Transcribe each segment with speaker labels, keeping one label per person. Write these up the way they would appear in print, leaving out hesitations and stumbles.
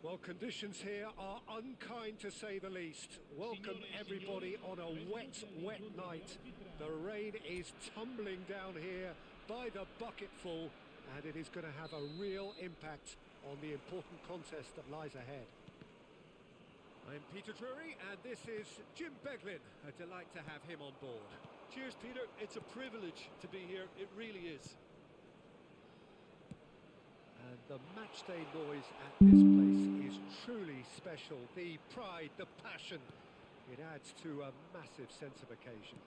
Speaker 1: Well, conditions here are unkind to say the least. Welcome everybody on a wet, wet night. The rain is tumbling down here by the bucketful, and it is going to have a real impact on the important contest that lies ahead. I'm Peter Drury, and this is Jim Beglin. A delight to have him on board.
Speaker 2: Cheers, Peter. It's a privilege to be here. It really is.
Speaker 1: And the matchday noise at this place is truly special. The pride, the passion, it adds to a massive sense of occasion.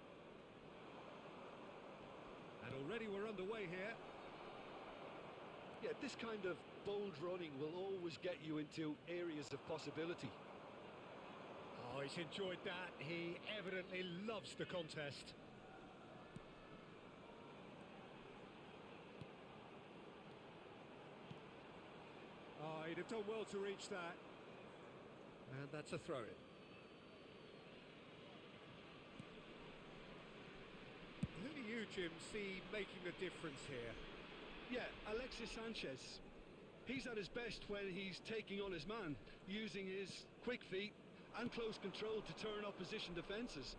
Speaker 1: And already we're underway here.
Speaker 2: Yeah, this kind of bold running will always get you into areas of possibility.
Speaker 1: Oh, he's enjoyed that. He evidently loves the contest. Oh, he'd have done well to reach that. And that's a throw-in. Who do you, Jim, see making the difference here?
Speaker 2: Yeah, Alexis Sanchez. He's at his best when he's taking on his man, using his quick feet and close control to turn opposition defences.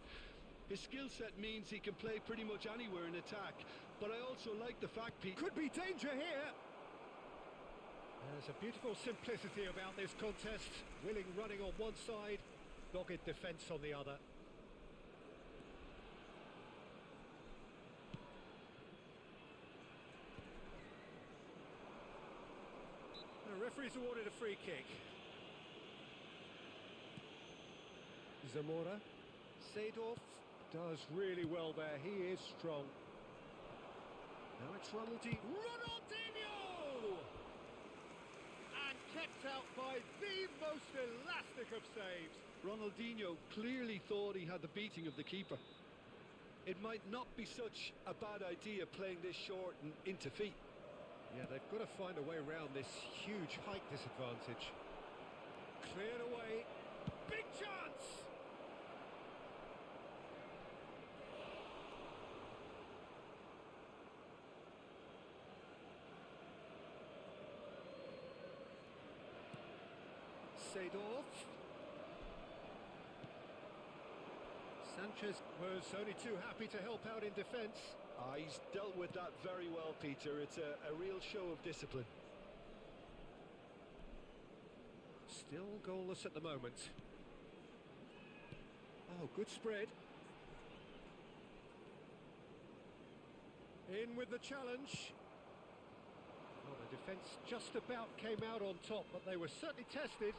Speaker 2: His skill set means he can play pretty much anywhere in attack, but I also like the fact he
Speaker 1: could be danger here. There's a beautiful simplicity about this contest. Willing running on one side, dogged defence on the other. The referee's awarded a free kick. Zamora. Seedorf does really well there. He is strong. Now it's Ronaldinho! And kept out by the most elastic of saves.
Speaker 2: Ronaldinho clearly thought he had the beating of the keeper. It might not be such a bad idea playing this short and into feet.
Speaker 1: Yeah, they've got to find a way around this huge height disadvantage. Cleared away. Big chance! Seedorf. Sanchez was only too happy to help out in defence.
Speaker 2: He's dealt with that very well, Peter. It's a real show of discipline.
Speaker 1: Still goalless at the moment. Oh, good spread. In with the challenge. Well, the defence just about came out on top, but they were certainly tested.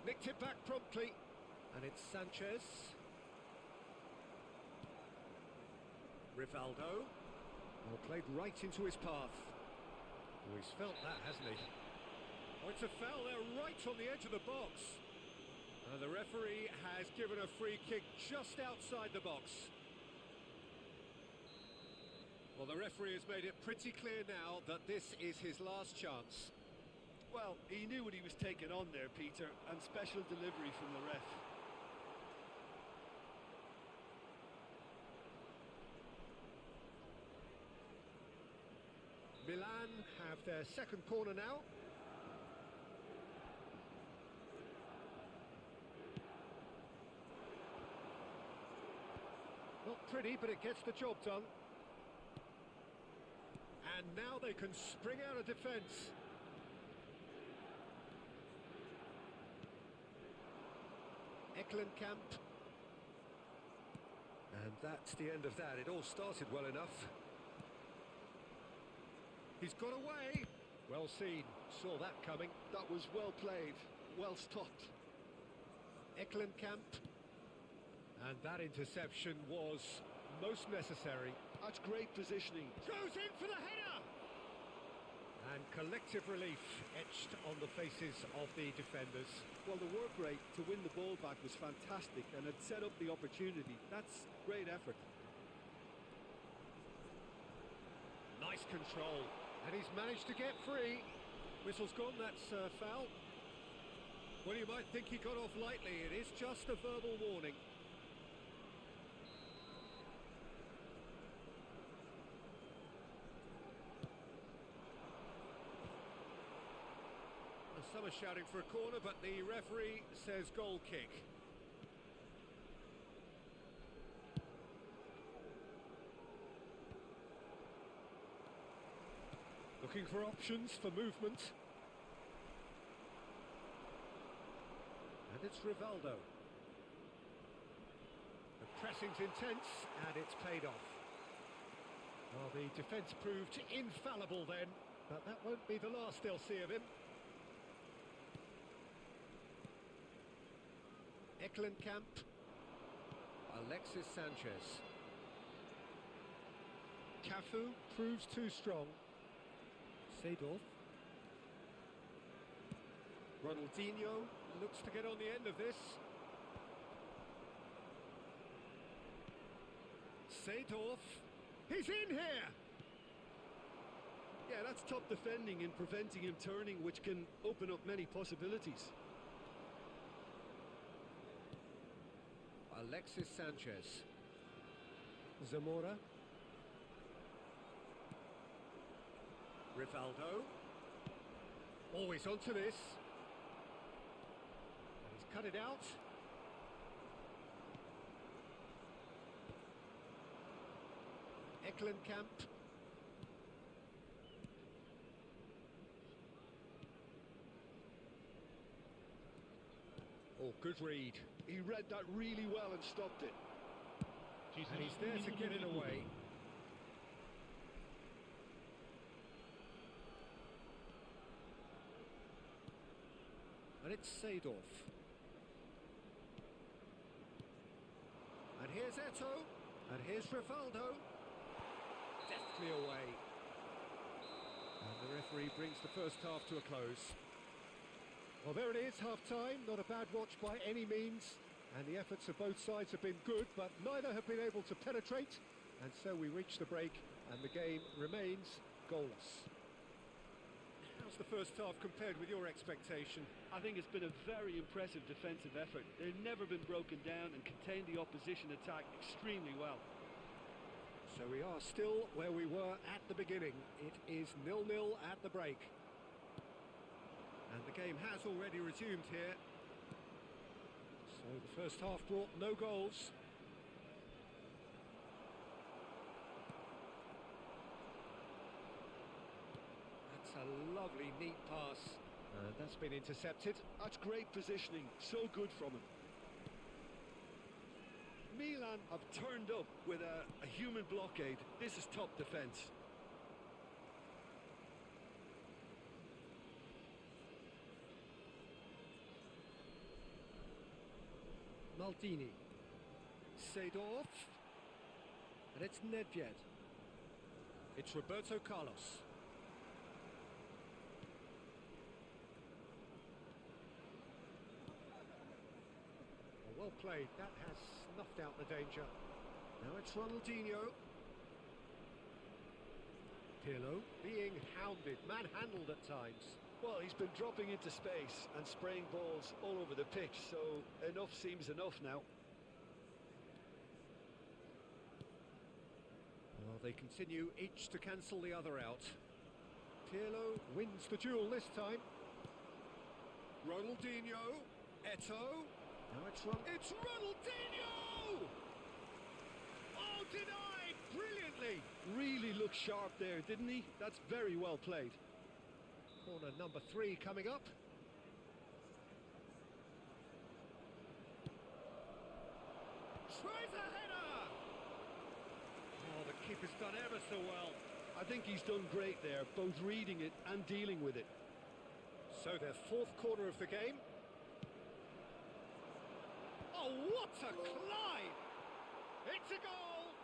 Speaker 1: Nicked it back promptly, and it's Sanchez. Rivaldo. Well, played right into his path. Oh, he's felt that, hasn't he? Oh, it's a foul there, right on the edge of the box. And the referee has given a free kick just outside the box. Well, the referee has made it pretty clear now that this is his last chance.
Speaker 2: Well, he knew what he was taking on there, Peter, and special delivery from the ref.
Speaker 1: Milan have their second corner now. Not pretty, but it gets the job done. And now they can spring out of defence. Eklenkamp. And that's the end of that. It all started well enough. He's got away. Well seen. Saw that coming.
Speaker 2: That was well played. Well stopped.
Speaker 1: Eklenkamp. And that interception was most necessary.
Speaker 2: That's great positioning.
Speaker 1: Goes in for the header! And collective relief etched on the faces of the defenders.
Speaker 2: Well, the work rate to win the ball back was fantastic, and it set up the opportunity. That's great effort.
Speaker 1: Nice control. And he's managed to get free. Whistle's gone, that's foul. Well, you might think he got off lightly. It is just a verbal warning. Some are shouting for a corner, but the referee says goal kick. Looking for options for movement. And it's Rivaldo. The pressing's intense, and it's paid off. Well, the defence proved infallible then, but that won't be the last they'll see of him. Eklenkamp. Alexis Sanchez. Cafu proves too strong. Seedorf. Ronaldinho looks to get on the end of this. Seedorf. He's in here!
Speaker 2: Yeah, that's top defending and preventing him turning, which can open up many possibilities.
Speaker 1: Alexis Sanchez. Zamora. Rivaldo. Always onto this. And he's cut it out. Eklenkamp. Oh, good read.
Speaker 2: He read that really well and stopped it.
Speaker 1: And he's there to get it away. And it's Seedorf. And here's Eto'o. And here's Rivaldo. Deftly away. And the referee brings the first half to a close. Well, there it is, half-time. Not a bad watch by any means. And the efforts of both sides have been good, but neither have been able to penetrate. And so we reach the break, and the game remains goalless. How's the first half compared with your expectation?
Speaker 2: I think it's been a very impressive defensive effort. They've never been broken down and contained the opposition attack extremely well.
Speaker 1: So we are still where we were at the beginning. It is 0-0 at the break. And the game has already resumed here. So the first half brought no goals. That's a lovely, neat pass. And that's been intercepted.
Speaker 2: That's great positioning. So good from him. Milan have turned up with a human blockade. This is top defence.
Speaker 1: Maldini. Seedorf. And it's Nedved. It's Roberto Carlos. Well played. That has snuffed out the danger. Now it's Ronaldinho. Pirlo being hounded, manhandled at times.
Speaker 2: Well, he's been dropping into space and spraying balls all over the pitch, so enough seems enough now.
Speaker 1: Well, they continue each to cancel the other out. Pirlo wins the duel this time. Ronaldinho. Eto'o. Now it's Ronaldinho! Oh, denied! Brilliantly!
Speaker 2: Really looked sharp there, didn't he? That's very well played.
Speaker 1: Corner number 3 coming up. Tries a header! Oh, the keeper's done ever so well.
Speaker 2: I think he's done great there, both reading it and dealing with it.
Speaker 1: So their 4th corner of the game. Oh, what a climb! It's a goal!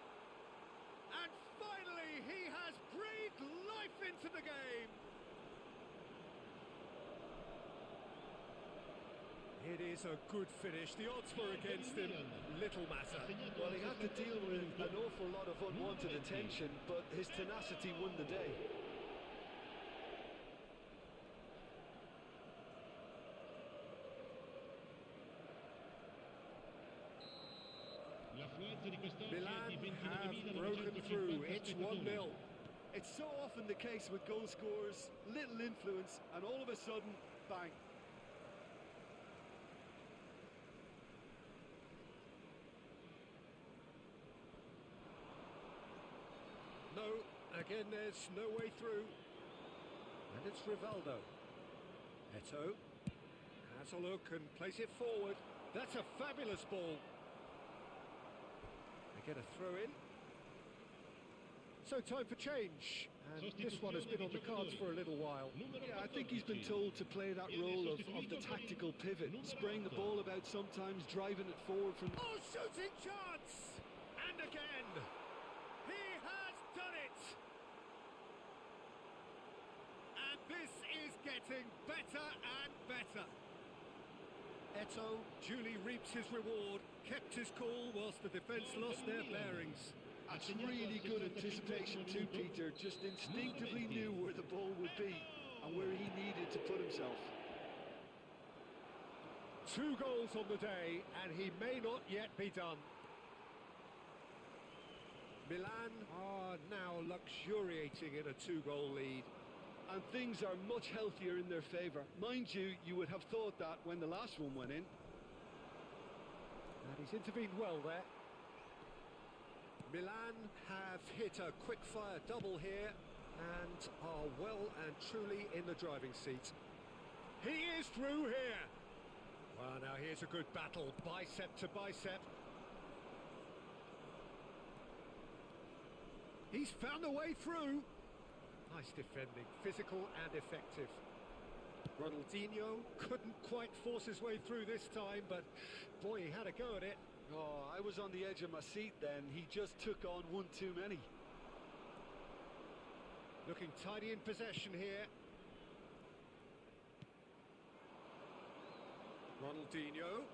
Speaker 1: And finally, he has breathed life into the game! It is a good finish. The odds were against him. Little matter.
Speaker 2: Well, he had to deal with an awful lot of unwanted attention, but his tenacity won the day.
Speaker 1: Milan have broken through. It's 1-0.
Speaker 2: It's so often the case with goal scorers, little influence, and all of a sudden, Bang.
Speaker 1: No, again there's no way through. And it's Rivaldo. Eto has a look and plays it forward. That's a fabulous ball. They get a throw in. So time for change. And this one has been on the cards for a little while.
Speaker 2: Yeah, I think he's been told to play that role of the tactical pivot, spraying the ball about sometimes, driving it forward from...
Speaker 1: Oh, shooting chance! And again! He has done it! And this is getting better and better. Eto duly reaps his reward, kept his cool whilst the defence lost their bearings.
Speaker 2: That's really good anticipation too, Peter. Just instinctively knew where the ball would be and where he needed to put himself.
Speaker 1: 2 goals on the day, and he may not yet be done. Milan are now luxuriating in a 2-goal lead.
Speaker 2: And things are much healthier in their favour. Mind you, you would have thought that when the last one went in.
Speaker 1: And he's intervened well there. Milan have hit a quick-fire double here and are well and truly in the driving seat. He is through here. Well, now here's a good battle, bicep to bicep. He's found a way through. Nice defending, physical and effective. Ronaldinho couldn't quite force his way through this time, but boy, he had a go at it.
Speaker 2: Oh, I was on the edge of my seat then. He just took on one too many.
Speaker 1: Looking tidy in possession here. Ronaldinho.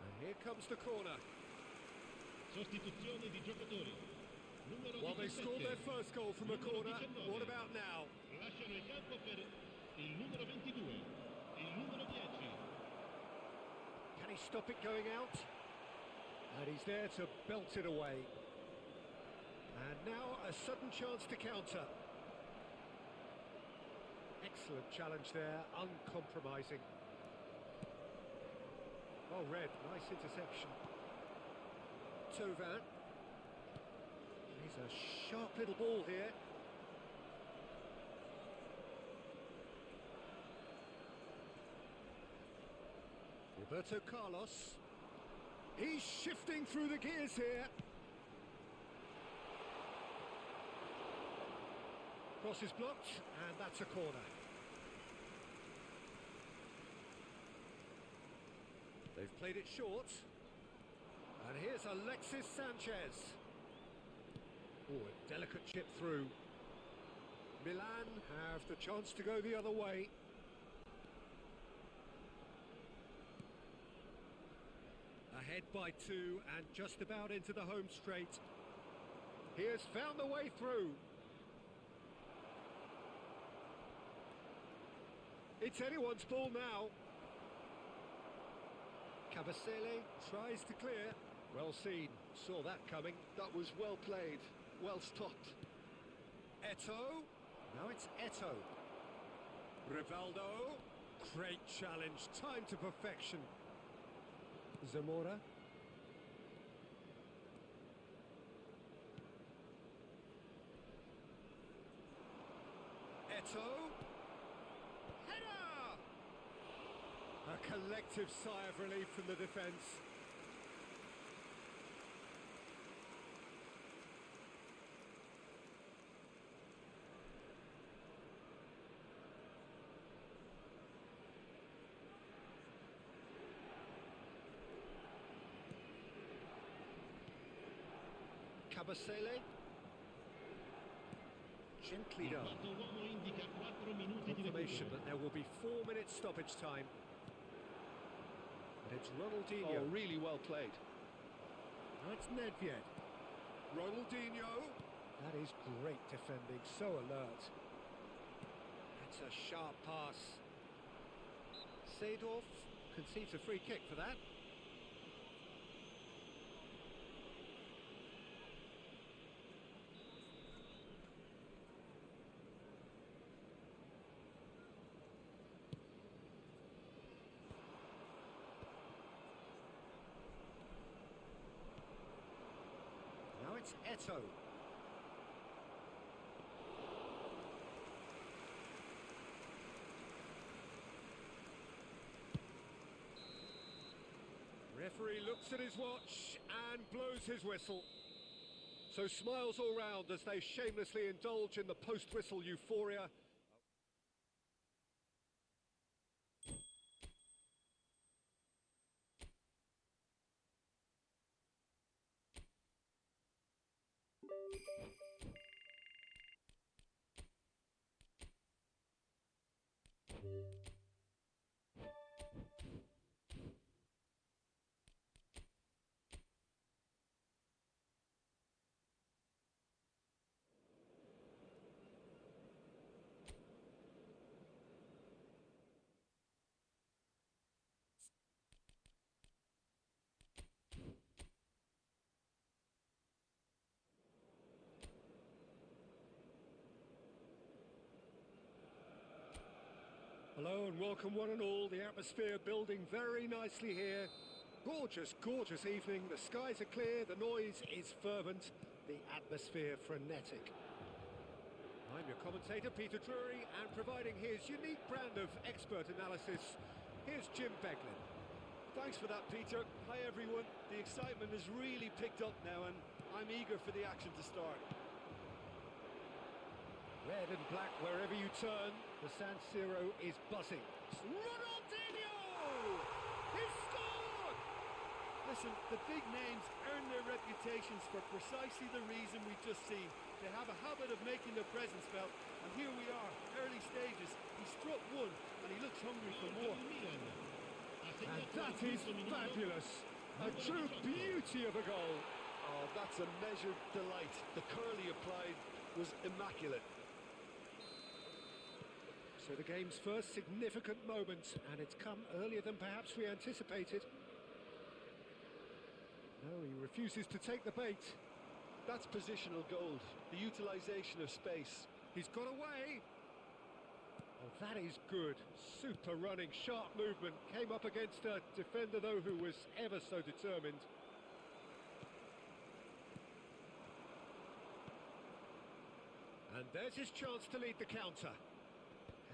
Speaker 1: And here comes the corner.
Speaker 3: Sostituzione di giocatori. Numero
Speaker 1: Well, they
Speaker 3: 17.
Speaker 1: scored their first goal from a corner. What about now?
Speaker 3: Lasciano il campo per il numero 22, il numero 10.
Speaker 1: Can he stop it going out? And he's there to belt it away. And now a sudden chance to counter. Excellent challenge there, uncompromising. Well read, nice interception. Tovan. He's a sharp little ball here. Roberto Carlos. He's shifting through the gears here. Cross is blocked, and that's a corner. They've played it short. And here's Alexis Sanchez. Oh, a delicate chip through. Milan have the chance to go the other way. Ahead by 2 and just about into the home straight. He has found the way through. It's anyone's ball now. Cabasele tries to clear. Well seen, saw that coming.
Speaker 2: That was well played, well stopped.
Speaker 1: Eto. Now it's Eto. Rivaldo. Great challenge, time to perfection. Zamora. Eto. Header! A collective sigh of relief from the defence. Cabasele. Gently done.
Speaker 3: Quarto uomo indica 4 minuti di
Speaker 1: Confirmation
Speaker 3: recupero.
Speaker 1: that there will be 4 minutes stoppage time. And it's Ronaldinho.
Speaker 2: Oh, really well played.
Speaker 1: Now it's Nedved. Ronaldinho. That is great defending, so alert. That's a sharp pass. Seedorf concedes a free kick for that. It's Eto'o. Referee looks at his watch and blows his whistle. So smiles all round as they shamelessly indulge in the post-whistle euphoria. Hello and welcome one and all. The atmosphere building very nicely here. Gorgeous, gorgeous evening. The skies are clear, the noise is fervent, the atmosphere frenetic. I'm your commentator, Peter Drury, and providing his unique brand of expert analysis, here's Jim Beglin.
Speaker 2: Thanks for that, Peter. Hi, everyone. The excitement has really picked up now, and I'm eager for the action to start.
Speaker 1: Red and black wherever you turn, the San Siro is buzzing. Ronaldinho! He scored!
Speaker 2: Listen, the big names earn their reputations for precisely the reason we've just seen. They have a habit of making their presence felt, and here we are, early stages. He struck one, and he looks hungry for more.
Speaker 1: And that is fabulous. A true beauty of a goal.
Speaker 2: Oh, that's a measured delight. The curl he applied was immaculate.
Speaker 1: So the game's first significant moment, and it's come earlier than perhaps we anticipated. No, he refuses to take the bait.
Speaker 2: That's positional gold, the utilisation of space.
Speaker 1: He's got away. Oh, that is good. Super running, sharp movement. Came up against a defender, though, who was ever so determined. And there's his chance to lead the counter.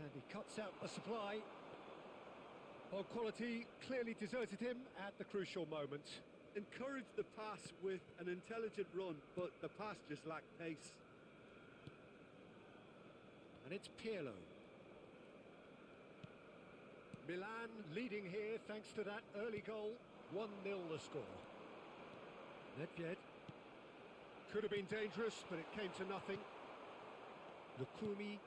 Speaker 1: And he cuts out the supply. Well, quality clearly deserted him at the crucial moment.
Speaker 2: Encouraged the pass with an intelligent run, but the pass just lacked pace.
Speaker 1: And it's Pirlo. Milan leading here thanks to that early goal. 1-0 the score. Nedved. Could have been dangerous, but it came to nothing. Lukumi.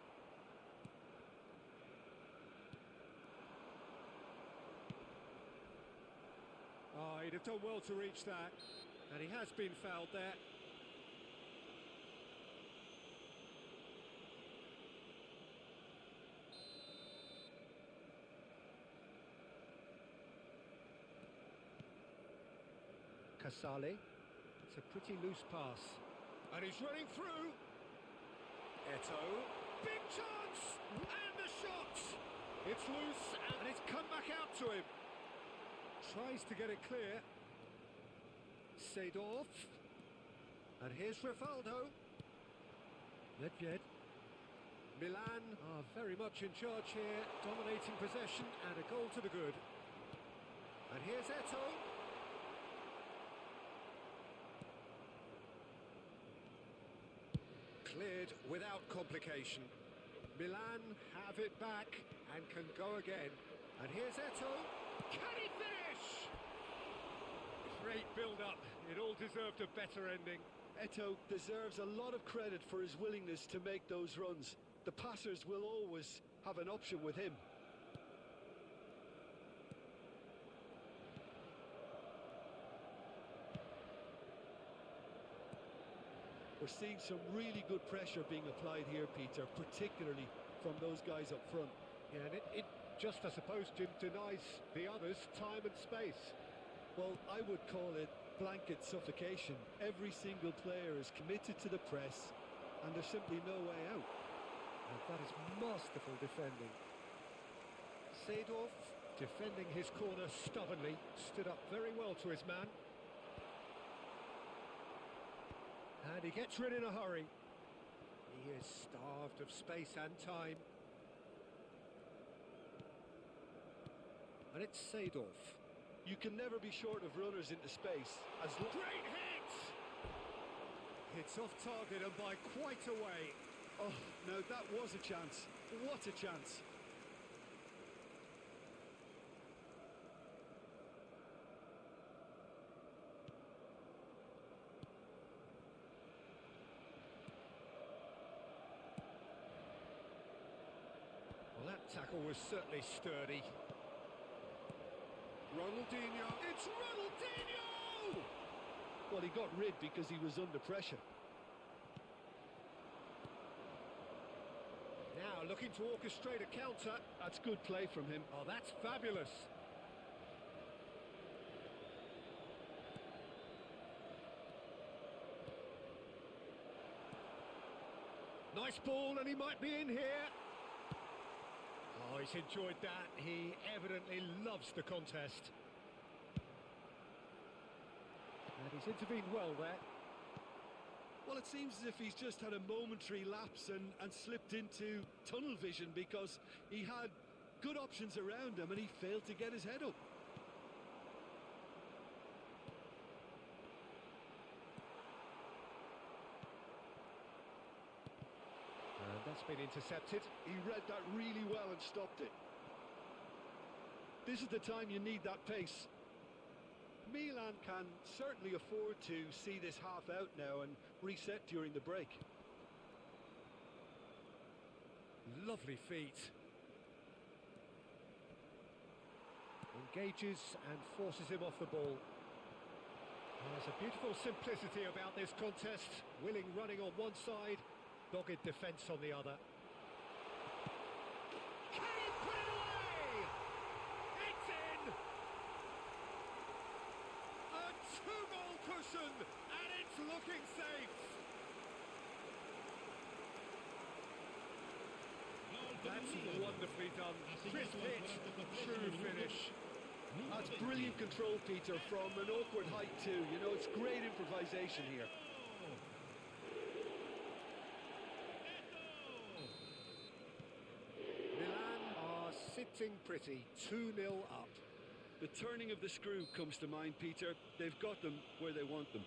Speaker 1: Oh, he'd have done well to reach that. And he has been fouled there. Casale. It's a pretty loose pass. And he's running through. Eto'o. Big chance! And the shot! It's loose and it's come back out to him. Tries to get it clear. Seedorf. And here's Rivaldo. Nedved. Milan are very much in charge here, dominating possession and a goal to the good. And here's Eto'o. Cleared without complication. Milan have it back and can go again. And here's Eto'o. Can he finish? Great build-up. It all deserved a better ending.
Speaker 2: Eto'o deserves a lot of credit for his willingness to make those runs. The passers will always have an option with him. We're seeing some really good pressure being applied here, Peter, particularly from those guys up front.
Speaker 1: Yeah, and it just, I suppose, Jim, denies the others time and space.
Speaker 2: Well, I would call it blanket suffocation. Every single player is committed to the press, and there's simply no way out.
Speaker 1: And that is masterful defending. Seedorf, defending his corner stubbornly, stood up very well to his man. And he gets rid in a hurry. He is starved of space and time. And it's Seedorf.
Speaker 2: You can never be short of runners into space.
Speaker 1: Great hit! It's off target and by quite a way.
Speaker 2: Oh, now that was a chance. What a chance.
Speaker 1: Well, that tackle was certainly sturdy. Ronaldinho, it's Ronaldinho!
Speaker 2: Well, he got rid because he was under pressure.
Speaker 1: Now looking to orchestrate a counter.
Speaker 2: That's good play from him.
Speaker 1: Oh, that's fabulous. Nice ball, and he might be in here. Oh, he's enjoyed that. He evidently loves the contest. And he's intervened well there.
Speaker 2: Well, it seems as if he's just had a momentary lapse and slipped into tunnel vision because he had good options around him and he failed to get his head up.
Speaker 1: And that's been intercepted.
Speaker 2: He read that really well and stopped it. This is the time you need that pace. Milan can certainly afford to see this half out now and reset during the break.
Speaker 1: Lovely feet. Engages and forces him off the ball. There's a beautiful simplicity about this contest. Willing running on one side, dogged defence on the other. Can he put it away? It's in! A two-goal cushion, and it's looking safe. That's wonderfully done. Crisp hit, true finish.
Speaker 2: That's brilliant control, Peter, from an awkward height too. You know, it's great improvisation here.
Speaker 1: Milan are sitting pretty, 2-0 up.
Speaker 2: The turning of the screw comes to mind, Peter. They've got them where they want them.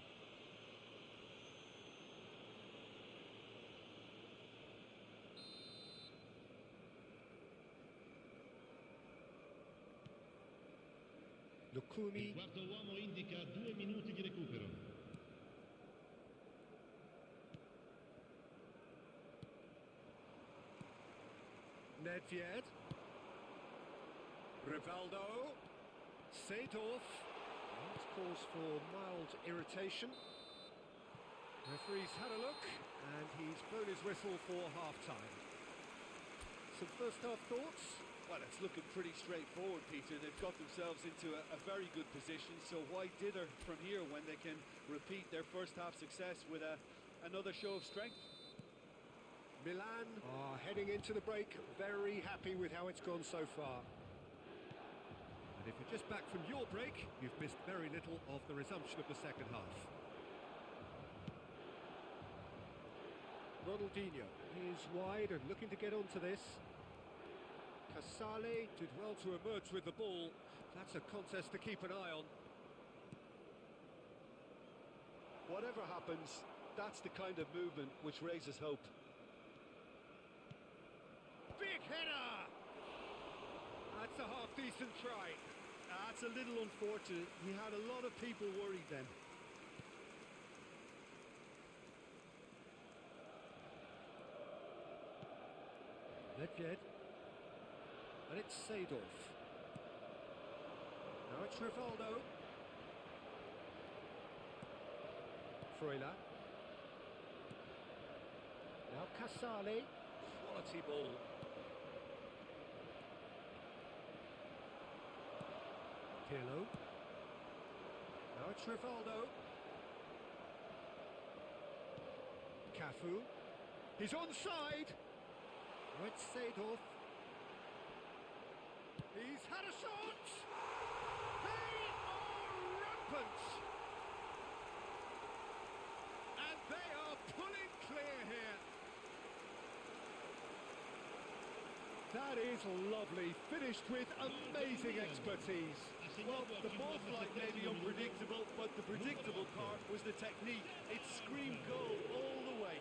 Speaker 1: Lukumi.
Speaker 3: Il quarto uomo indica 2 minuti di recupero.
Speaker 1: Nedved. Rivaldo. Seedorf. That's cause for mild irritation. Referee's had a look, and he's blown his whistle for half-time. Some first-half thoughts?
Speaker 2: Well, it's looking pretty straightforward, Peter. They've got themselves into a very good position, so why dither from here when they can repeat their first-half success with another show of strength?
Speaker 1: Milan are heading into the break, very happy with how it's gone so far. And if you're just back from your break, you've missed very little of the resumption of the second half. Ronaldinho is wide and looking to get onto this. Casale did well to emerge with the ball. That's a contest to keep an eye on.
Speaker 2: Whatever happens, that's the kind of movement which raises hope.
Speaker 1: Big header! That's a half-decent try.
Speaker 2: That's a little unfortunate. He had a lot of people worried then.
Speaker 1: Nedved. And it's Seedorf. Now it's Rivaldo. Freuler. Now Casale. Quality ball. Pirlo. Now it's Rivaldo. Cafu. He's onside. Now it's Seedorf. He's had a shot! They are rampant! And they That is lovely, finished with amazing expertise.
Speaker 2: Well, the ball flight may be unpredictable, but the predictable part was the technique. It screamed goal all the way.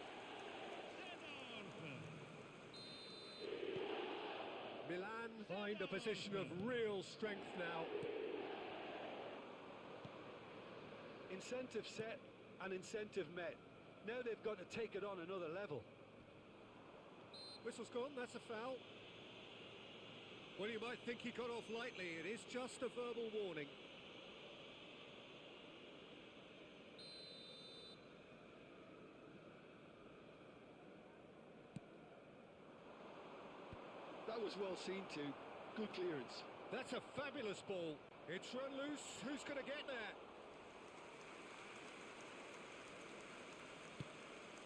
Speaker 1: Milan find a position of real strength now.
Speaker 2: Incentive set and incentive met. Now they've got to take it on another level.
Speaker 1: Whistle's gone, that's a foul. Well, you might think he got off lightly. It is just a verbal warning.
Speaker 2: That was well seen too. Good clearance.
Speaker 1: That's a fabulous ball. It's run loose. Who's going to get there?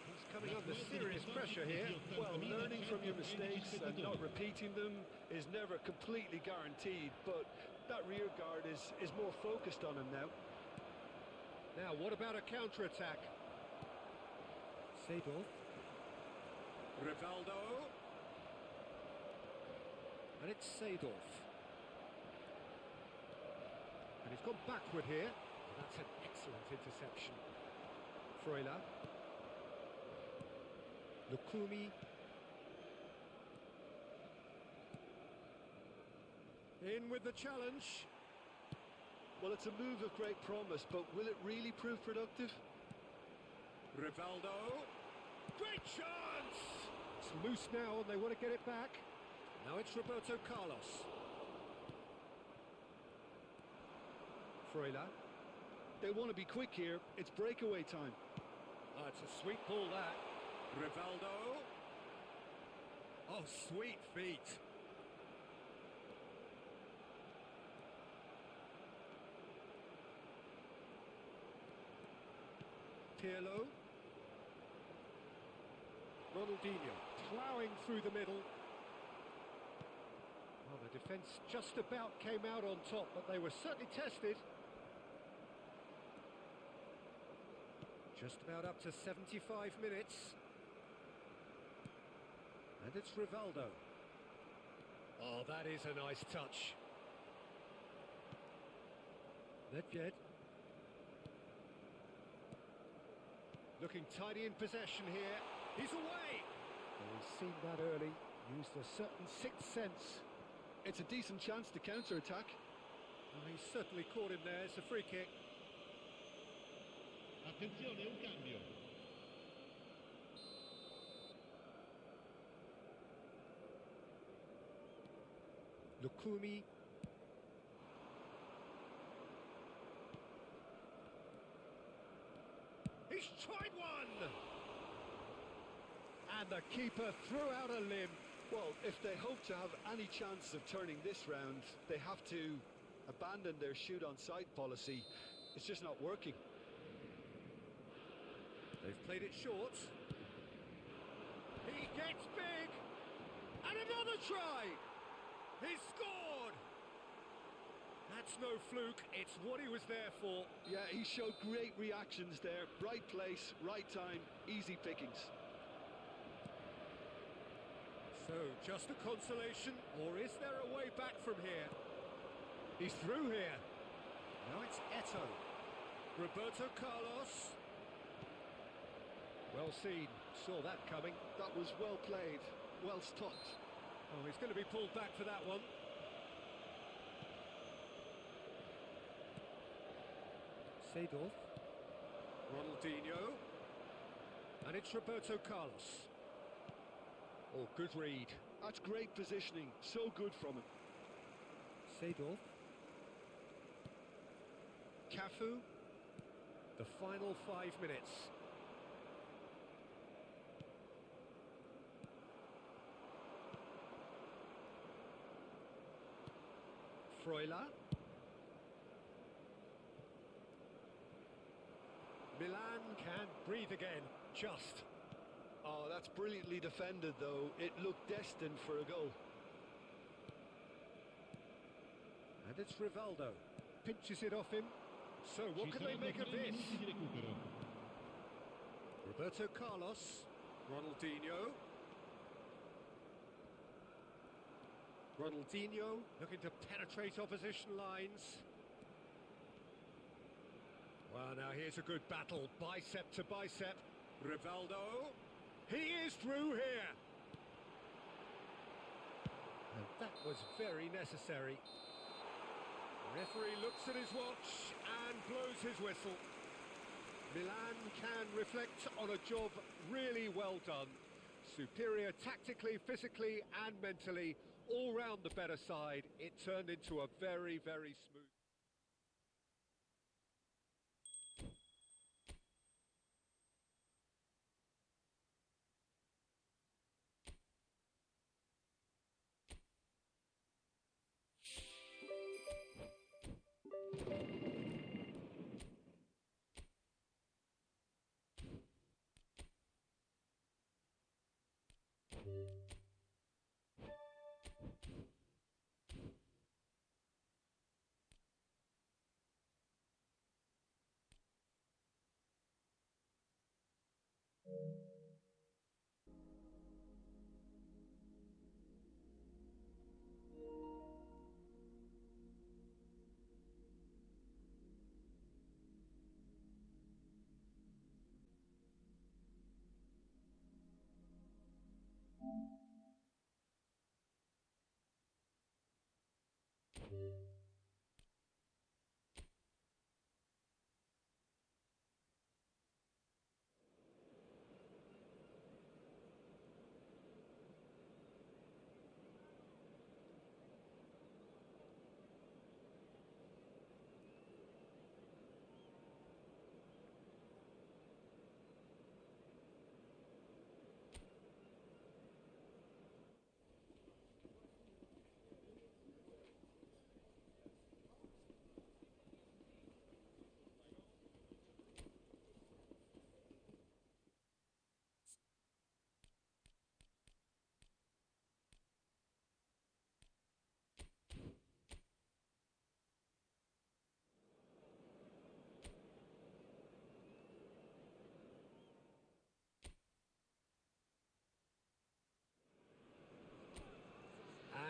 Speaker 1: He's coming under serious pressure here.
Speaker 2: Well, learning from your mistakes and not repeating them is never completely guaranteed, but that rear guard is more focused on him now.
Speaker 1: Now, what about a counter-attack? Seedorf. Rivaldo. And it's Seedorf. And he's gone backward here. That's an excellent interception. Freuler. Lukumi. In with the challenge.
Speaker 2: Well, it's a move of great promise, but will it really prove productive?
Speaker 1: Rivaldo. Great chance! It's loose now and they want to get it back. Now it's Roberto Carlos. Freuler.
Speaker 2: They want to be quick here. It's breakaway time.
Speaker 1: Oh, it's a sweet ball, that. Rivaldo. Oh, sweet feet. Pirlo. Ronaldinho ploughing through the middle. Well, the defence just about came out on top, but they were certainly tested. Just about up to 75 minutes. And it's Rivaldo. Oh, that is a nice touch. Nedved. Looking tidy in possession here. He's away! Well, he's seen that early. Used a certain sixth sense.
Speaker 2: It's a decent chance to counter-attack.
Speaker 1: Well, he's certainly caught him there. It's a free kick.
Speaker 3: Attenzione, un cambio.
Speaker 1: Lukumi. He's tried one! And the keeper threw out a limb.
Speaker 2: Well, if they hope to have any chance of turning this round, they have to abandon their shoot-on-sight policy. It's just not working.
Speaker 1: They've played it short. He gets big! And another try! He scored! That's no fluke, it's what he was there for.
Speaker 2: Yeah, he showed great reactions there. Right place, right time, easy pickings.
Speaker 1: So, just a consolation, or is there a way back from here? He's through here. Now it's Eto. Roberto Carlos. Well seen, saw that coming.
Speaker 2: That was well played, well stopped.
Speaker 1: Oh, he's going to be pulled back for that one. Seedorf. Ronaldinho. And it's Roberto Carlos. Oh, good read.
Speaker 2: That's great positioning, so good from him.
Speaker 1: Seedorf. Cafu. The final 5 minutes. Freuler. Milan can breathe again, just.
Speaker 2: Oh, that's brilliantly defended, though. It looked destined for a goal.
Speaker 1: And it's Rivaldo. Pinches it off him. So, what can they make of this? Roberto Carlos. Ronaldinho. Ronaldinho looking to penetrate opposition lines. Well, now here's a good battle, bicep to bicep. Rivaldo, he is through here. And that was very necessary. Referee looks at his watch and blows his whistle. Milan can reflect on a job really well done. Superior tactically, physically and mentally, all round the better side. It turned into a very, very smooth.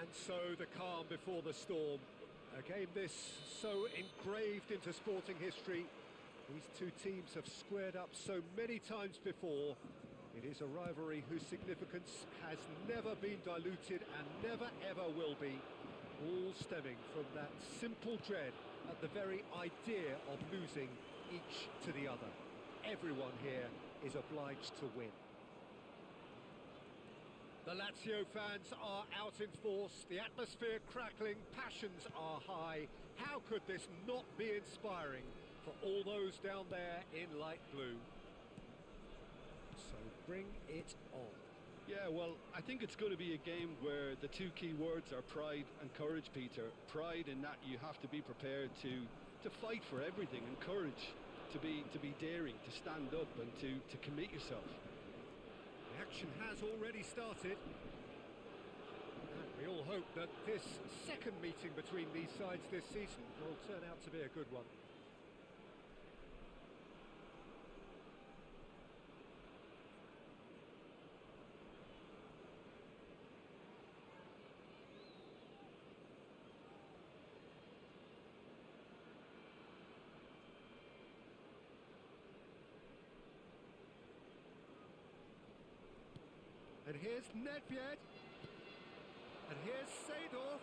Speaker 1: And so the calm before the storm. A game this so engraved into sporting history. These two teams have squared up so many times before. It is a rivalry whose significance has never been diluted and never ever will be. All stemming from that simple dread at the very idea of losing each to the other. Everyone here is obliged to win. The Lazio fans are out in force, the atmosphere crackling, passions are high. How could this not be inspiring for all those down there in light blue? So bring it on.
Speaker 2: Yeah, well, I think it's going to be a game where the two key words are pride and courage, Peter. Pride in that you have to be prepared to fight for everything, and courage to be daring, to stand up and to commit yourself.
Speaker 1: The action has already started. And we all hope that this second meeting between these sides this season will turn out to be a good one. And here's Nedved. And here's Seedorf.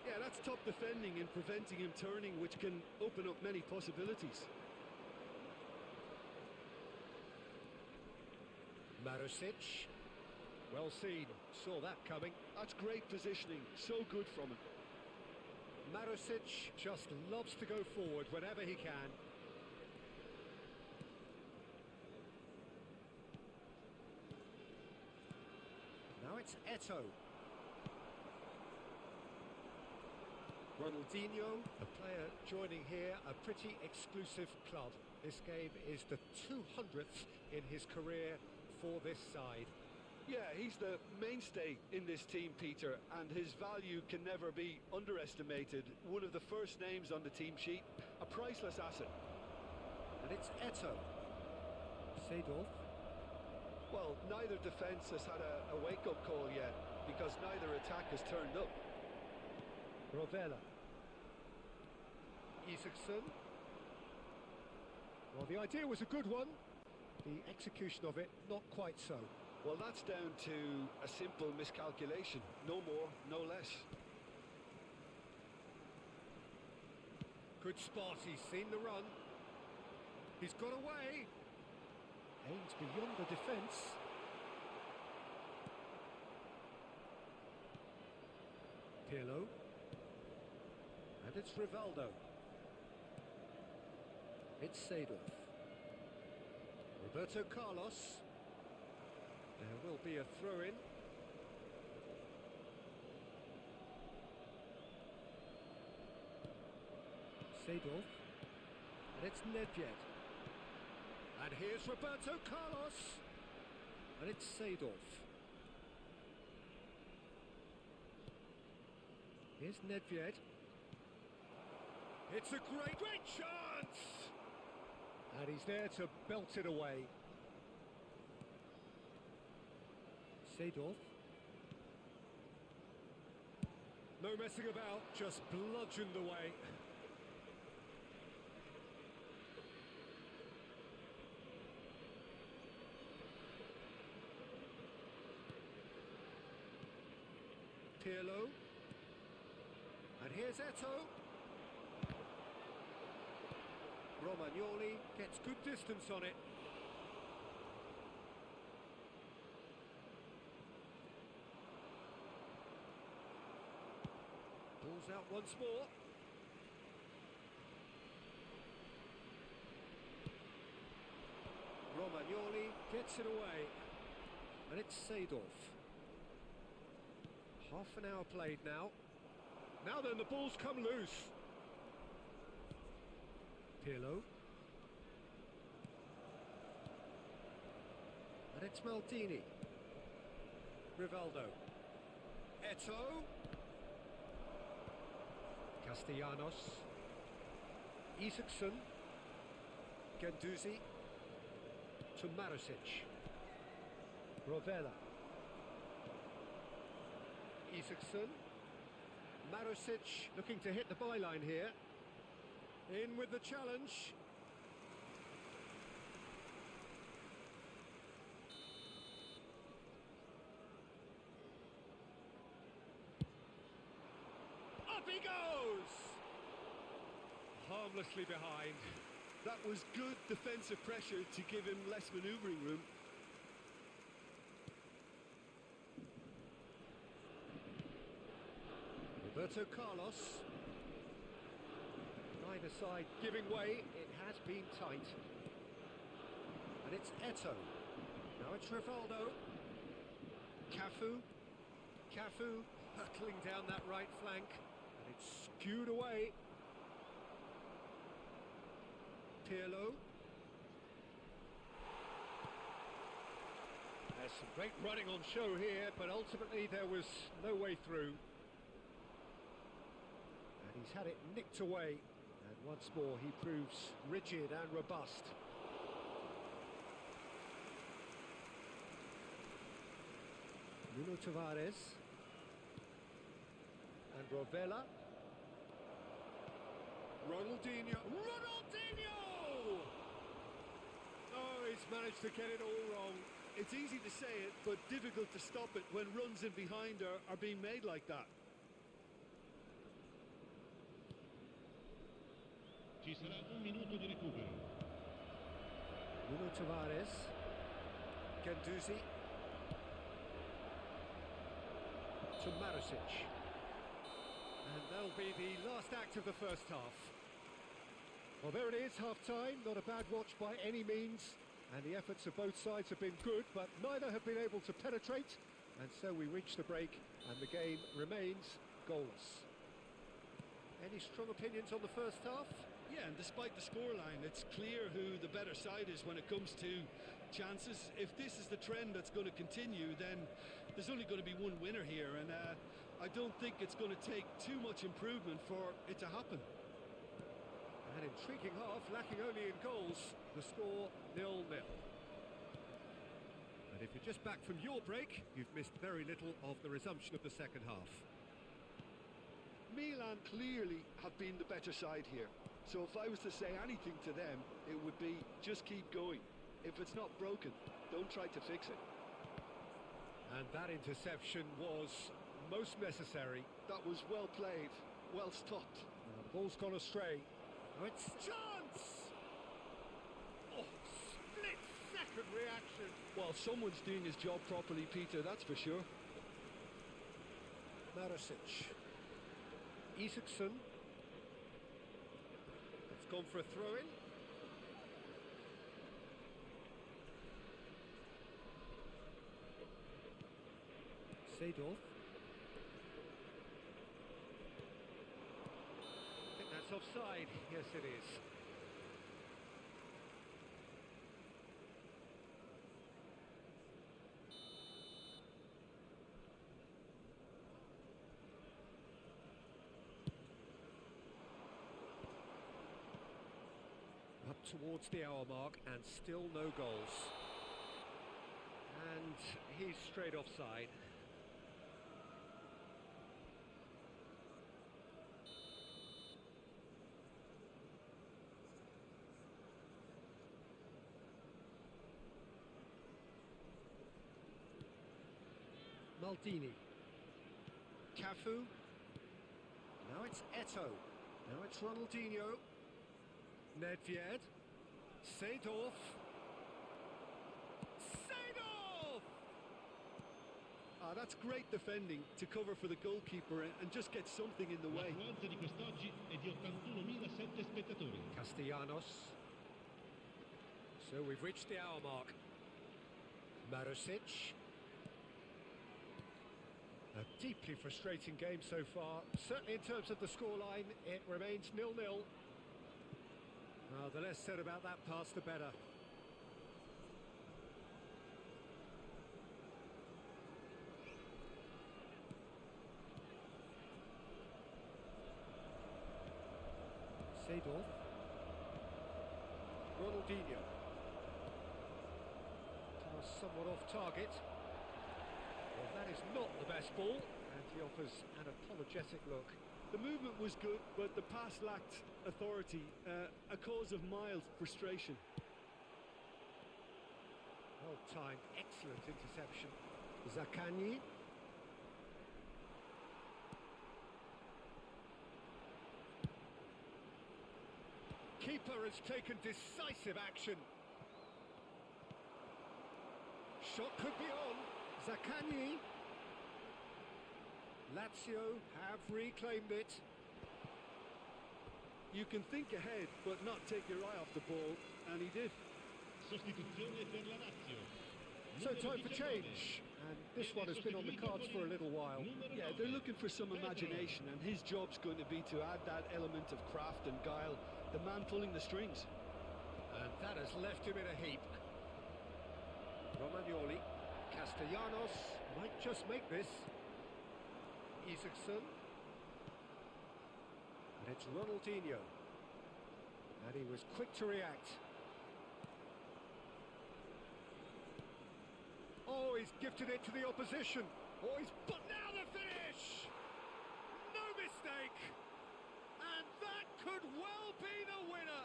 Speaker 2: Yeah, that's top defending and preventing him turning, which can open up many possibilities.
Speaker 1: Marusic. Well seen. Saw that coming.
Speaker 2: That's great positioning. So good from him.
Speaker 1: Marusic just loves to go forward whenever he can. Now it's Eto'o. Ronaldinho, a player joining here, a pretty exclusive club. This game is the 200th in his career for this side.
Speaker 2: Yeah, he's the mainstay in this team, Peter, and his value can never be underestimated. One of the first names on the team sheet, a priceless asset.
Speaker 1: And it's Eto'o. Seedorf.
Speaker 2: Well, neither defence has had a wake-up call yet. because neither attack has turned up.
Speaker 1: Rovella. Isaacson. Well, the idea was a good one. The execution of it, not quite so.
Speaker 2: Well, that's down to a simple miscalculation. No more, no less.
Speaker 1: Good spot, he's seen the run. He's got away. Aims beyond the defence. Pirlo. And it's Rivaldo. It's Seedorf. Roberto Carlos. There will be a throw-in. Seedorf. And it's Nedved. And here's Roberto Carlos. And it's Seedorf. Here's Nedved. It's a great chance! And he's there to belt it away. Seedorf. No messing about, just bludgeoned away. Pirlo. And here's Eto'o. Romagnoli gets good distance on it. Pulls out once more. Romagnoli gets it away. And it's Seedorf. Half an hour played now. Now then, the ball's come loose. Pirlo. And it's Maldini. Rivaldo. Eto'o. Castellanos. Isaacson. Guendouzi. To Marusic. Rovella. Isaacson. Marusic looking to hit the byline here. In with the challenge. Up he goes! Harmlessly behind.
Speaker 2: That was good defensive pressure to give him less manoeuvring room.
Speaker 1: Roberto Carlos. Neither side giving way, it has been tight. And it's Eto'o. Now it's Rivaldo. Cafu. Cafu hurtling down that right flank. And it's skewed away. Pirlo. There's some great running on show here, but ultimately there was no way through. And he's had it nicked away. And once more he proves rigid and robust. Nuno Tavares. And Rovella. Ronaldinho. Ronaldinho! Oh, he's managed to get it all wrong.
Speaker 2: It's easy to say it, but difficult to stop it when runs in behind are being made like that.
Speaker 3: Ci sarà un minuto di recupero.
Speaker 1: Nuno Tavares. Guendouzi. To Marusic. And that'll be the last act of the first half. Well, there it is, half-time. Not a bad watch by any means. And the efforts of both sides have been good, but neither have been able to penetrate. And so we reach the break, and the game remains goalless. Any strong opinions on the first half?
Speaker 2: Yeah, and despite the scoreline, it's clear who the better side is when it comes to chances. If this is the trend that's going to continue, then there's only going to be one winner here, and I don't think it's going to take too much improvement for it to happen.
Speaker 1: An intriguing half, lacking only in goals. The score 0-0. And And if you're just back from your break, you've missed very little of the resumption of the second half.
Speaker 2: Milan clearly have been the better side here. So if I was to say anything to them, it would be just keep going. If it's not broken, don't try to fix it.
Speaker 1: And that interception was most necessary.
Speaker 2: That was well played, well stopped.
Speaker 1: The ball's gone astray. Oh, it's chance! Oh, split-second reaction.
Speaker 2: Well, someone's doing his job properly, Peter, that's for sure.
Speaker 1: Marasic. Isaacson. It's gone for a throw-in. Seedorf. I think that's offside. Yes, it is. Up towards the hour mark and still no goals. And he's straight offside. Maldini. Cafu. Now it's Eto'o. Now it's Ronaldinho. Nedved. Seedorf. Seedorf!
Speaker 2: That's great defending to cover for the goalkeeper and just get something in the way.
Speaker 3: L'affluenza di quest'oggi è di 81.007 spettatori.
Speaker 1: Castellanos. So we've reached the hour mark. Marasic. A deeply frustrating game so far. Certainly in terms of the scoreline, it remains 0-0. The less said about that pass, the better. Seedorf. Ronaldinho. Somewhat off target. Well, that is not the best ball, and he offers an apologetic look.
Speaker 2: The movement was good, but the pass lacked authority, a cause of mild frustration.
Speaker 1: Well-timed, excellent interception. Zaccagni. Keeper has taken decisive action. Shot could be on. Zaccagni. Lazio have reclaimed it.
Speaker 2: You can think ahead, but not take your eye off the ball, and he did.
Speaker 3: Sostituzione per la Lazio.
Speaker 1: So time for change, and this one has been on the cards for a little while.
Speaker 2: Yeah, they're looking for some imagination, and his job's going to be to add that element of craft and guile, the man pulling the strings.
Speaker 1: And that has left him in a heap. Romagnoli. Castellanos might just make this. Isaacson. And it's Ronaldinho. And he was quick to react. Oh, he's gifted it to the opposition. Oh, but now the finish! No mistake! And that could well be the winner!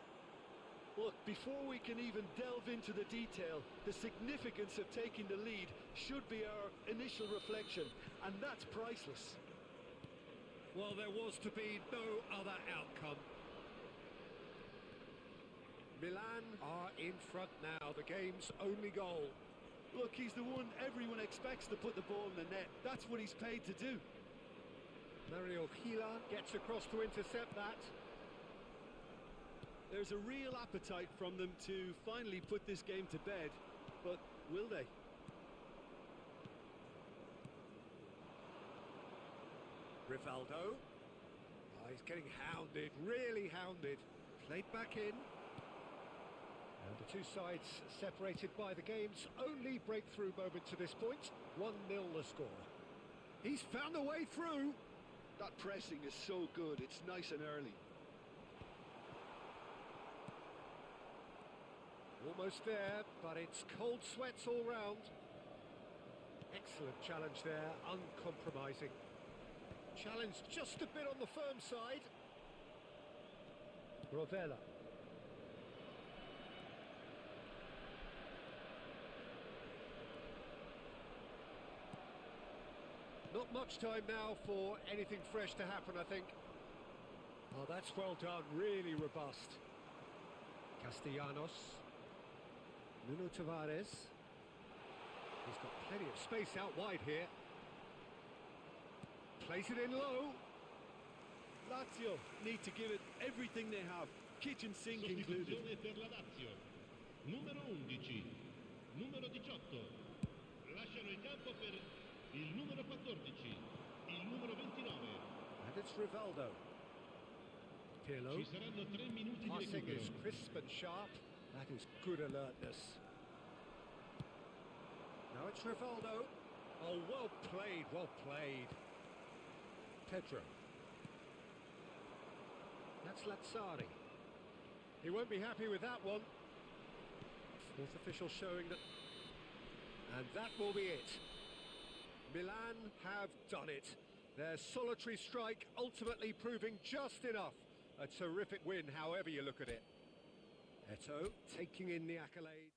Speaker 2: Look, before we can even delve into the detail, the significance of taking the lead should be our initial reflection, and that's priceless.
Speaker 1: Well, there was to be no other outcome. Milan are in front now, the game's only goal.
Speaker 2: Look, he's the one everyone expects to put the ball in the net. That's what he's paid to do.
Speaker 1: Mario Gila gets across to intercept that.
Speaker 2: There's a real appetite from them to finally put this game to bed, but will they?
Speaker 1: Rivaldo. Oh, he's getting hounded, really hounded. Played back in. And the two sides separated by the game's only breakthrough moment to this point. 1-0 the score. He's found a way through.
Speaker 2: That pressing is so good, it's nice and early.
Speaker 1: Almost there, but it's cold sweats all round. Excellent challenge there, uncompromising. Challenge just a bit on the firm side. Rovella. Not much time now for anything fresh to happen, I think. Oh, that's well done, really robust. Castellanos. Nuno Tavares. He's got plenty of space out wide here. Plays it in low.
Speaker 2: Lazio need to give it everything they have, kitchen sink included.
Speaker 3: Sostituzione per la Lazio. Numero 11, numero 18. Lasciano il campo per il numero 14, il numero 29.
Speaker 1: And it's Rivaldo. Pirlo.
Speaker 3: Ci saranno 3 minuti di
Speaker 1: Passing
Speaker 3: recupero.
Speaker 1: is crisp and sharp. That is good alertness. Now it's Rivaldo. Oh, well played, well played. Pedro. That's Lazzari. He won't be happy with that one. Fourth official showing that... And that will be it. Milan have done it. Their solitary strike ultimately proving just enough. A terrific win, however you look at it. Eto'o taking in the accolade.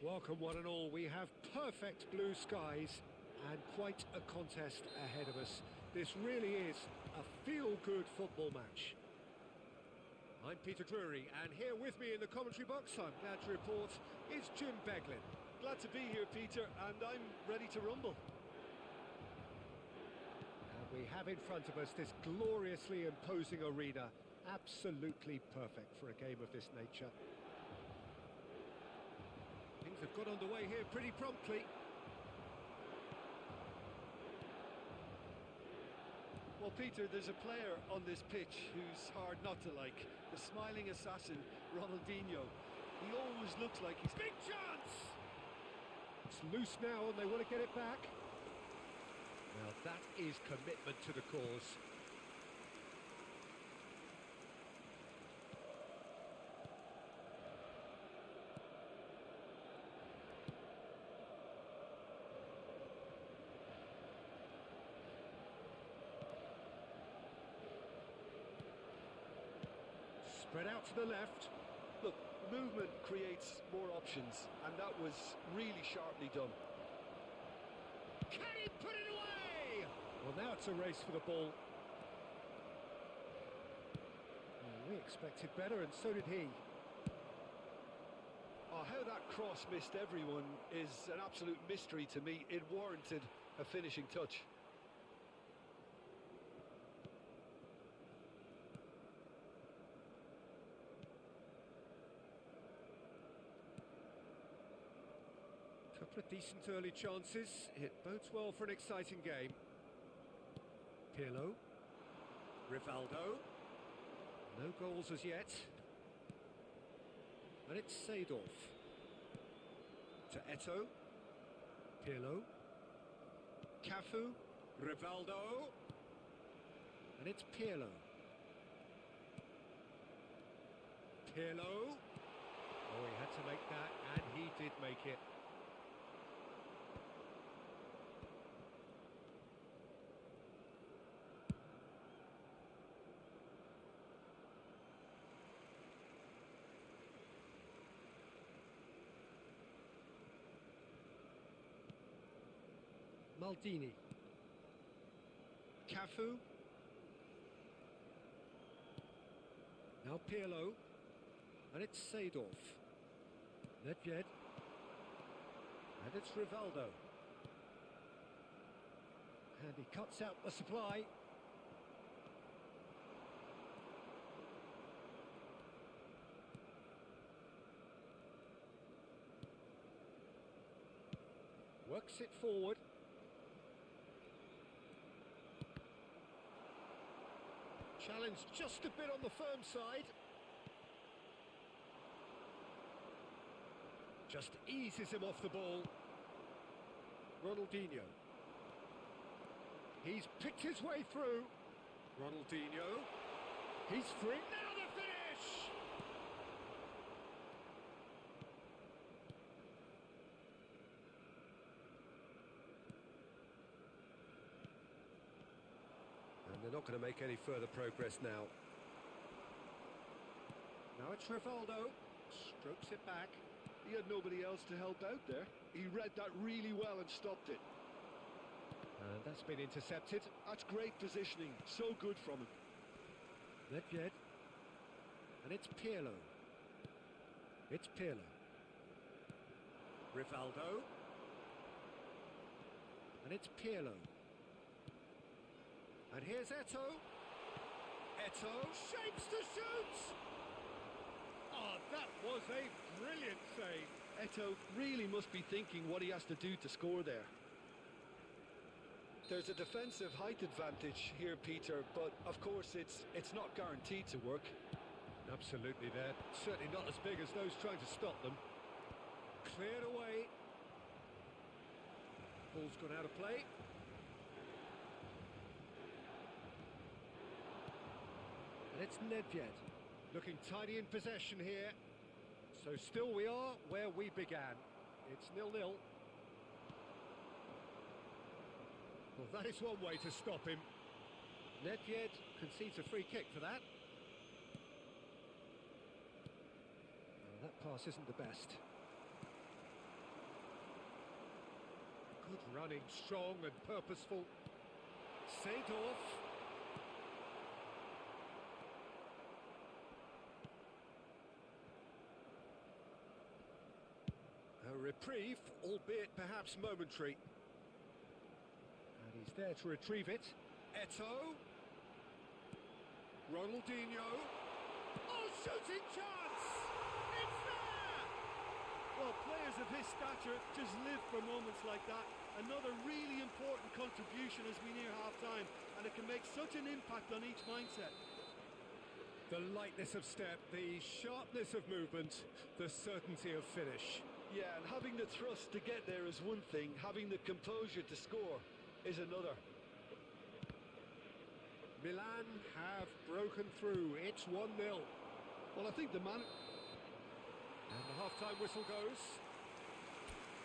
Speaker 1: Welcome one and all. We have perfect blue skies and quite a contest ahead of us. This really is a feel-good football match. I'm Peter Drury, and here with me in the commentary box, I'm glad to report, is Jim Beglin.
Speaker 2: Glad to be here, Peter, and I'm ready to rumble.
Speaker 1: And we have in front of us this gloriously imposing arena, absolutely perfect for a game of this nature. Things have got underway here pretty promptly.
Speaker 2: Well, Peter, there's a player on this pitch who's hard not to like. The smiling assassin, Ronaldinho. He always looks like he's...
Speaker 1: Big chance! It's loose now and they want to get it back. Now that is commitment to the cause. Spread out to the left.
Speaker 2: Look, Movement creates more options, and that was really sharply done.
Speaker 1: Can he put it away? Well, now it's a race for the ball. Well, we expected better, and so did he.
Speaker 2: Oh, how that cross missed everyone is an absolute mystery to me. It warranted a finishing touch.
Speaker 1: Couple of decent early chances. It bodes well for an exciting game. Pirlo. Rivaldo. No goals as yet. And it's Seedorf. To Eto'o. Pirlo. Cafu. Rivaldo. And it's Pirlo. Pirlo. Oh, he had to make that, and he did make it. Maldini. Cafu. Now Pirlo. And it's Seedorf. Nedved. And it's Rivaldo. And he cuts out the supply. Works it forward. Challenge just a bit on the firm side. Just eases him off the ball. Ronaldinho. He's picked his way through. Ronaldinho. He's free. Now the finish! And they're not going to make any further progress now. Now it's Rivaldo. Strokes it back.
Speaker 2: He had nobody else to help out there. He read that really well and stopped it.
Speaker 1: And that's been intercepted.
Speaker 2: That's great positioning. So good from him.
Speaker 1: Nedved. And it's Pirlo. It's Pirlo. Rivaldo. And it's Pirlo. And here's Eto'o. Eto'o shapes to shoot! Oh, that was a brilliant save.
Speaker 2: Eto'o really must be thinking what he has to do to score there. There's a defensive height advantage here, Peter, but of course it's not guaranteed to work.
Speaker 1: Absolutely, they're certainly not as big as those trying to stop them. Cleared away. Ball's gone out of play. And it's Nedved, looking tidy in possession here. So still we are where we began. It's 0-0. Well, that is one way to stop him. Nedved concedes a free kick for that. Well, that pass isn't the best. Good running, strong and purposeful. Seedorf. A reprieve, albeit perhaps momentary. And he's there to retrieve it. Eto'o. Ronaldinho. Oh, shooting chance! It's there!
Speaker 2: Well, players of his stature just live for moments like that. Another really important contribution as we near half-time, and it can make such an impact on each mindset.
Speaker 1: The lightness of step, the sharpness of movement, the certainty of finish.
Speaker 2: Yeah, and having the thrust to get there is one thing, having the composure to score is another.
Speaker 1: Milan have broken through. It's 1-0.
Speaker 2: Well, I think the man...
Speaker 1: And the half-time whistle goes.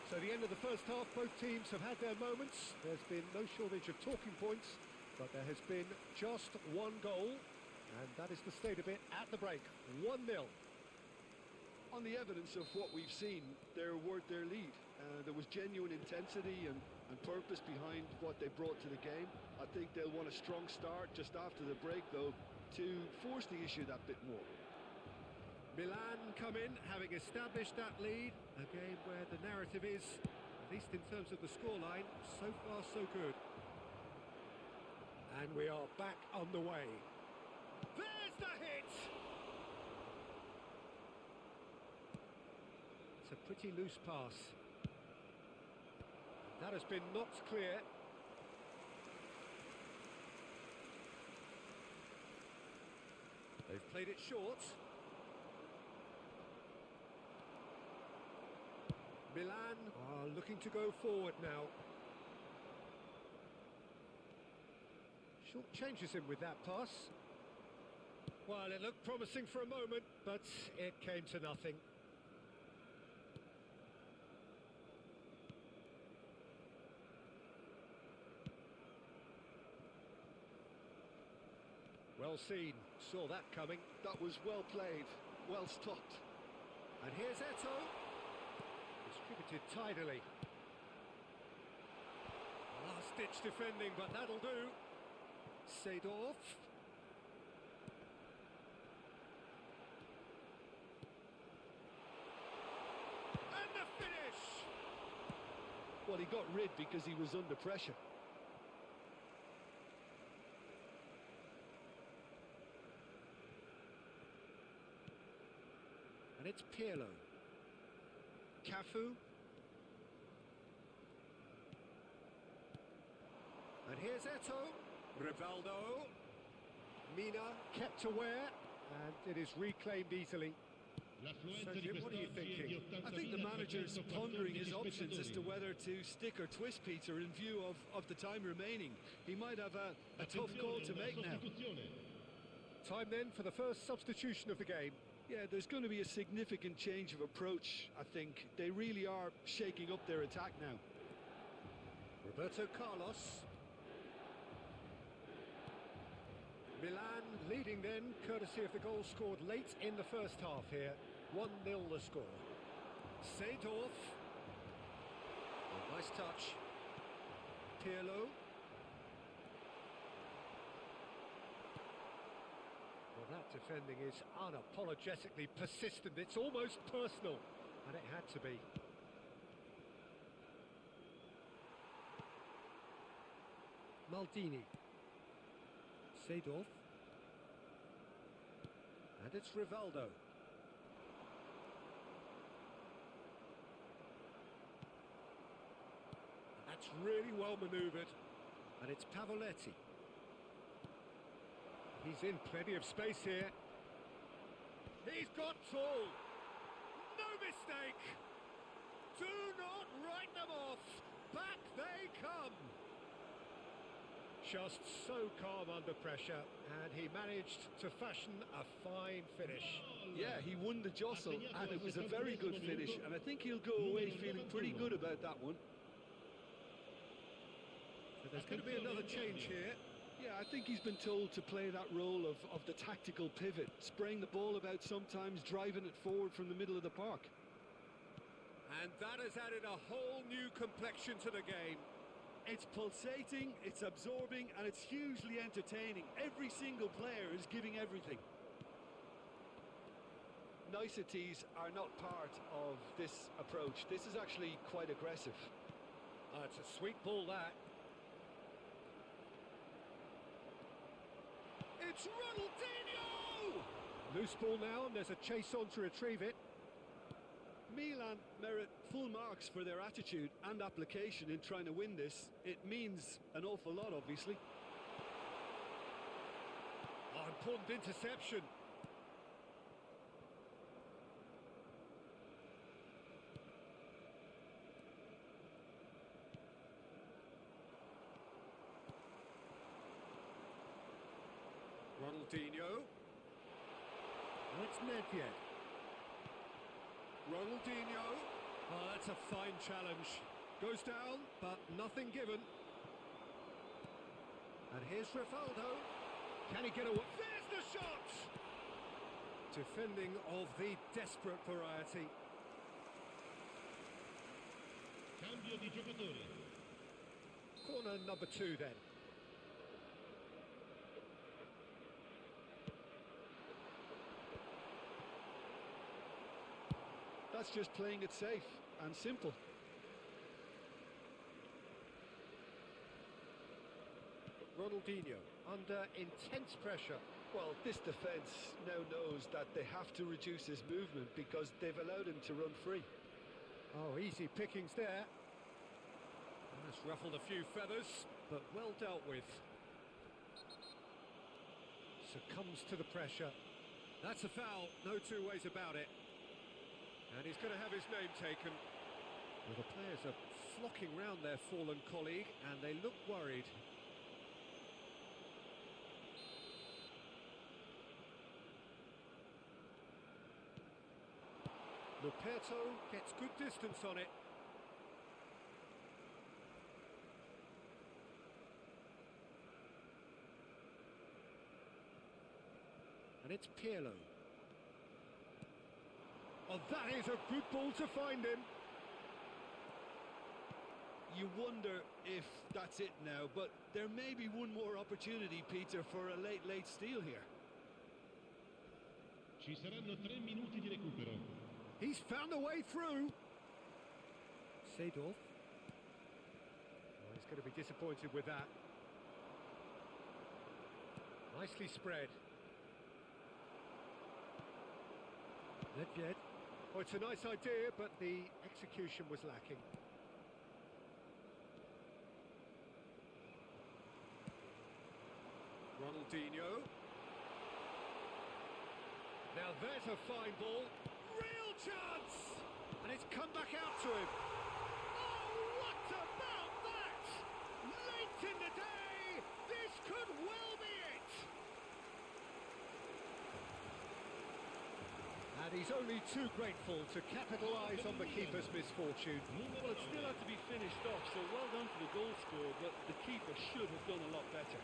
Speaker 1: So the end of the first half, both teams have had their moments. There's been no shortage of talking points, but there has been just one goal, and that is the state of it at the break. 1-0.
Speaker 2: On the evidence of what we've seen, they're worth their lead. There was genuine intensity and purpose behind what they brought to the game. I think they'll want a strong start just after the break, though, to force the issue that bit more.
Speaker 1: Milan come in, having established that lead. A game where the narrative is, at least in terms of the scoreline, so far so good. And we are back on the way. There's the hit! It's a pretty loose pass. That has been knocked clear. They've played it short. Milan are looking to go forward now. Short changes him with that pass. Well, it looked promising for a moment, but it came to nothing. Well seen, saw that coming.
Speaker 2: That was well played, well stopped.
Speaker 1: And here's Eto. Distributed tidily. Last-ditch defending, but that'll do. Seedorf. And the finish!
Speaker 2: Well, he got rid because he was under pressure.
Speaker 1: And it's Pirlo. Cafu. And here's Eto. Rivaldo. Mina kept aware, and it is reclaimed easily. So, Jim, what are you thinking?
Speaker 2: I think the manager's pondering his options as to whether to stick or twist Peter in view of the time remaining. He might have a tough call to make now.
Speaker 1: Time then for the first substitution of the game.
Speaker 2: Yeah, there's going to be a significant change of approach, I think. They really are shaking up their attack now.
Speaker 1: Roberto Carlos. Milan leading then, courtesy of the goal scored late in the first half here. 1-0 the score. Seedorf. Oh, nice touch. Pirlo. Well, that defending is unapologetically persistent. It's almost personal, and it had to be. Maldini. Seedorf. And it's Rivaldo. That's really well manoeuvred. And it's Pavoletti. He's in plenty of space here. He's got tall. No mistake. Do not write them off. Back they come. Just so calm under pressure, and he managed to fashion a fine finish.
Speaker 2: Yeah, he won the jostle, and it was a very good finish, and I think he'll go away feeling pretty good about that one.
Speaker 1: So there's going to be another change here.
Speaker 2: Yeah, I think he's been told to play that role of the tactical pivot, spraying the ball about sometimes, driving it forward from the middle of the park.
Speaker 1: And that has added a whole new complexion to the game.
Speaker 2: It's pulsating, it's absorbing, and it's hugely entertaining. Every single player is giving everything. Niceties are not part of this approach. This is actually quite aggressive.
Speaker 1: It's a sweet ball, that. It's Ronaldinho! Loose ball now, and there's a chase on to retrieve it.
Speaker 2: Milan merit full marks for their attitude and application in trying to win this. It means an awful lot, obviously.
Speaker 1: Oh, important interception. Ronaldinho. And it's Nedved. Ronaldinho. Oh, that's a fine challenge. Goes down, but nothing given. And here's Rivaldo. Can he get away? There's the shot! Defending of the desperate variety.
Speaker 3: Cambio di giocatore.
Speaker 1: Corner number 2 then.
Speaker 2: That's just playing it safe and simple.
Speaker 1: Ronaldinho under intense pressure.
Speaker 2: Well, this defence now knows that they have to reduce his movement because they've allowed him to run free.
Speaker 1: Oh, easy pickings there. That's ruffled a few feathers, but well dealt with. Succumbs to the pressure. That's a foul, no two ways about it. And he's going to have his name taken. Well, the players are flocking round their fallen colleague, and they look worried. Luperto gets good distance on it. And it's Pirlo. Oh, that is a good ball to find him.
Speaker 2: You wonder if that's it now, but there may be one more opportunity, Peter, for a late steal here.
Speaker 3: Ci saranno 3 minuti di recupero.
Speaker 1: He's found a way through. Seedorf. Oh, he's going to be disappointed with that. Nicely spread. Nedved. Oh, it's a nice idea, but the execution was lacking. Ronaldinho. Now there's a fine ball. Real chance! And it's come back out to him. Oh, what about that? Late in the day, this could well be it. And he's only too grateful to capitalise on the keeper's misfortune.
Speaker 2: Well, it still had to be finished off, so well done for the goal scorer, but the keeper should have done a lot better.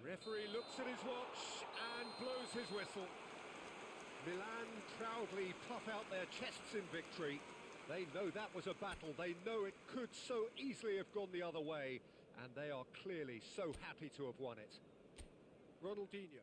Speaker 1: Referee looks at his watch and blows his whistle. Milan proudly puff out their chests in victory. They know that was a battle. They know it could so easily have gone the other way. And they are clearly so happy to have won it. Ronaldinho.